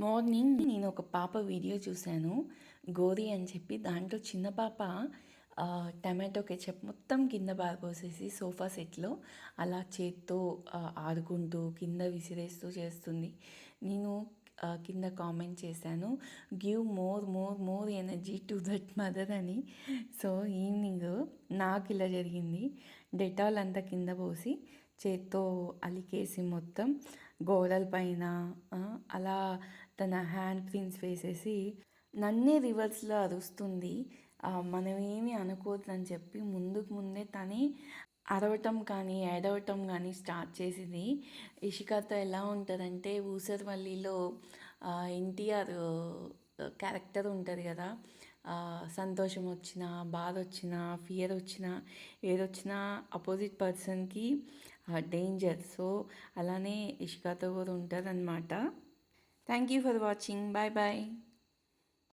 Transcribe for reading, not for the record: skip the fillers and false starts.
Morning నేను ఒక పాప వీడియో చూశాను, గోరి అని చెప్పి. దాంట్లో చిన్న పాప టమాటో కెచప్ మొత్తం కింద పారపోసేసి సోఫా సెట్లో అలా చేత్తో ఆడుకుంటూ కింద విసిరేస్తూ చేస్తుంది. నేను కింద కామెంట్ చేశాను, give more more more energy to that mother అని. సో ఈవినింగ్ నాకు ఇలా జరిగింది. డెటాల్ అంతా కింద పోసి చేత్తో అలికేసి మొత్తం గోడల పైన అలా తన హ్యాండ్ ప్రింట్స్ వేసేసి నన్నే రివర్స్లో అరుస్తుంది. మనం ఏమీ అనుకోవద్దని చెప్పి ముందుకు ముందే తనే అరవటం కానీ ఏడవటం కానీ స్టార్ట్ చేసింది. ఇషికాతో ఎలా ఉంటుందంటే ఊసరవల్లిలో ఎన్టీఆర్ క్యారెక్టర్ ఉంటుంది కదా, సంతోషం వచ్చినా బాధ వచ్చినా ఫియర్ వచ్చినా ఏదొచ్చినా అపోజిట్ పర్సన్కి డేంజర్. సో అలానే ఇషికాతో కూడా ఉంటుంది అన్నమాట. Thank you for watching. Bye bye.